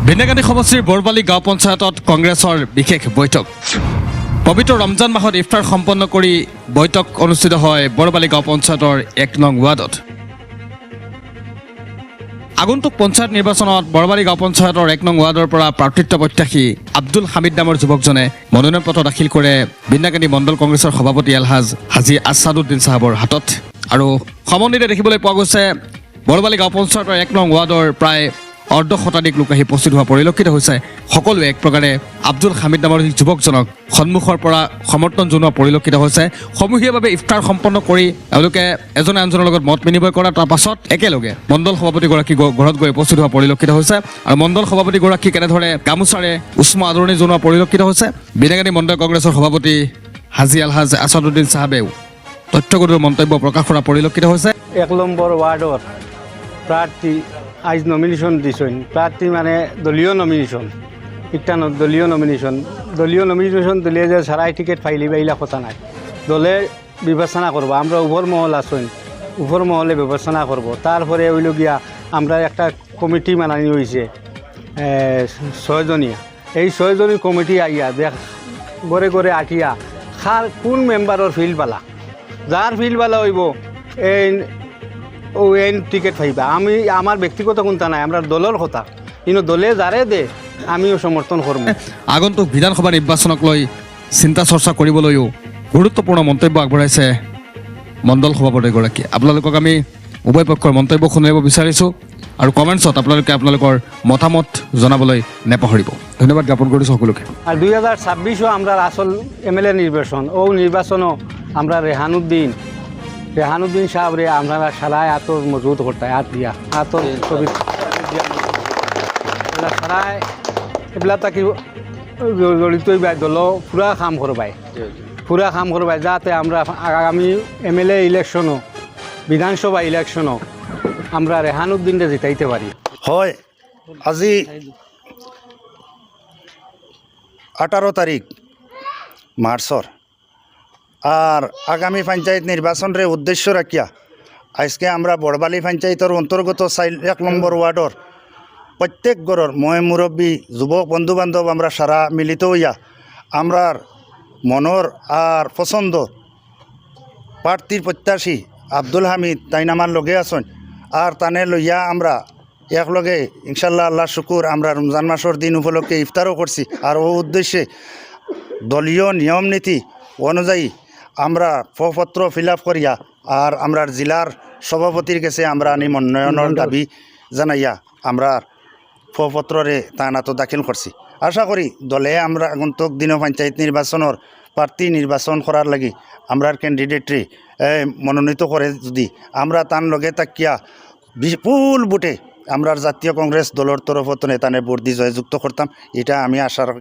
ভিনেগানী সমষ্টিৰ বৰবালি গাঁও পঞ্চায়তত কংগ্ৰেছৰ বিশেষ বৈঠক। পবিত্ৰ ৰমজান মাহত ইফতাৰ সম্পন্ন কৰি বৈঠক অনুষ্ঠিত হয় বৰবালি গাঁও পঞ্চায়তৰ ১ নং ৱাৰ্ডত। আগন্তুক পঞ্চায়ত নিৰ্বাচনত বৰবালি গাঁও পঞ্চায়তৰ ১ নং ৱাৰ্ডৰ পৰা প্ৰাৰ্থিত্ব প্ৰত্যাশী আব্দুল হামিদ নামৰ যুৱকজনে মনোনয়ন পত্ৰ দাখিল কৰে ভিনেগানী মণ্ডল কংগ্ৰেছৰ সভাপতি এলহাজ হাজী আছাদুদ্দিন চাহাবৰ হাতত। আৰু সমন্বিতে দেখিবলৈ পোৱা গৈছে বৰবালি গাঁও পঞ্চায়তৰ ১ নং ৱাৰ্ডৰ প্ৰায় অৰ্ধ শতাধিক লোক আহি উপস্থিত হোৱা পৰিলক্ষিত হৈছে। সকলোৱে এক প্ৰকাৰে আব্দুল হামিদ নামৰ যুৱকজনক সন্মুখৰ পৰা সমৰ্থন জনোৱা পৰিলক্ষিত হৈছে। সমূহীয়াভাৱে ইফতাৰ সম্পন্ন কৰি তেওঁলোকে এজনে আনজনৰ লগত মত বিনিময় কৰা, তাৰ পাছত একেলগে মণ্ডল সভাপতিগৰাকী ঘৰত গৈ উপস্থিত হোৱা পৰিলক্ষিত হৈছে। আৰু মণ্ডল সভাপতিগৰাকী কেনেধৰণে গামোচাৰে উষ্ম আদৰণি জনোৱা পৰিলক্ষিত হৈছে। ভিনেগানী মণ্ডল কংগ্ৰেছৰ সভাপতি হাজী আলহাজ আছাদুদ্দিন চাহাবেও তথ্যগধুৰ মন্তব্য প্ৰকাশ কৰা পৰিলক্ষিত হৈছে। ১ নম্বৰ ৱাৰ্ডৰ প্ৰাৰ্থী আজ নমিনেশ্যন দিছেন। প্ৰাৰ্থী মানে দলীয় নমিনেশ্যন, একটা দলীয় নমিনেশ্যন দিলে যে সারাই টিকিট ফাইলি বা এইলা কথা নাই, দলে বিবেচনা করবো। আমরা উপর মহল আছেন, উপর মহলে বিবেচনা করবো। তারপরে হইল গিয়া আমরা একটা কমিটি বানানি হয়েছে ৬ জনীয়া। এই ৬ জনী কমিটি আইয়া দেখ গড়ে গড়ে আটিয়া খার কোন মেম্বারের ফিল্ড পালা, যার ফিল্ড পালা হইব এন টিকেট পাইবা। আমি আমার ব্যক্তিগত কোনটা নাই, আমরা দলের কথা, কিন্তু দলে যারে দে আমিও সমর্থন করব। আগন্তুক বিধানসভা নিৰ্বাচনক লৈ চিন্তা চৰ্চা কৰিবলৈও গুৰুত্বপূৰ্ণ মন্তব্য আগবঢ়াইছে মণ্ডল সভাপতিগৰাকী। আপোনালোকক আমি উভয় পক্ষৰ মন্তব্য শুনিব বিচাৰিছোঁ আৰু কমেণ্টছত আপোনালোকে আপোনালোকৰ মতামত জনাবলৈ নেপাহৰিব। ধন্যবাদ জ্ঞাপন কৰিছোঁ সকলোকে। আর 2026ও আমরা আসল MLA নির্বাচন, ও নির্বাচনও আমরা রেহানুদ্দিন সাহেবরে আপনারা সারায় এত মজবুত করতে হাত দিয়া এত ছবি সারায় এগুলা তাকে জড়িত দল পুরা কাম করবাই যাতে আমরা আগামী MLA ইলেকশনও বিধানসভা ইলেকশনও আমরা রেহানুদ্দিনকে জিতাইতে পারি। হয়, আজি 18 তারিখ মার্চর আর আগামী পঞ্চায়েত নির্বাচনের উদ্দেশ্য রাখিয়া আজকে আমরা বড়বালি পঞ্চায়েতের অন্তর্গত 1 নম্বর ওয়ার্ডর প্রত্যেক ঘরের মুরব্বী যুবক বন্ধু বান্ধব আমরা সারা মিলিত হইয়া আমরার মনের আর পছন্দ প্রার্থীর প্রত্যাশী আব্দুল হামিদ তাইন আমার লগে আছেন। আর তানে লইয়া আমরা একলগে ইনশাল্লাহ আল্লাহ শুকুর আমরা রমজান মাসের দিন উপলক্ষে ইফতারও করছি। আর ও উদ্দেশ্যে দলীয় নিয়ম নীতি অনুযায়ী আমরা প্রপত্র ফিল আপ করিয়া আর আমরা জেলার সভাপতির কাছে আমরা মনোনয়নের দাবি জানাইয়া আমরা প্রপত্রে তানাতো দাখিল করছি। আশা করি দলে আমরা আগন্তুক দিন পঞ্চায়েত নির্বাচনের প্রার্থী নির্বাচন করার লাগি আমরা ক্যান্ডিডেটরে মনোনীত করে যদি আমরা তার লগে তাকিয়া বিপুল বুটে আমরা জাতীয় কংগ্রেস দলের তরফত নেতানে ভোট দিয়ে জয়যুক্ত করতাম, এটা আমি আশা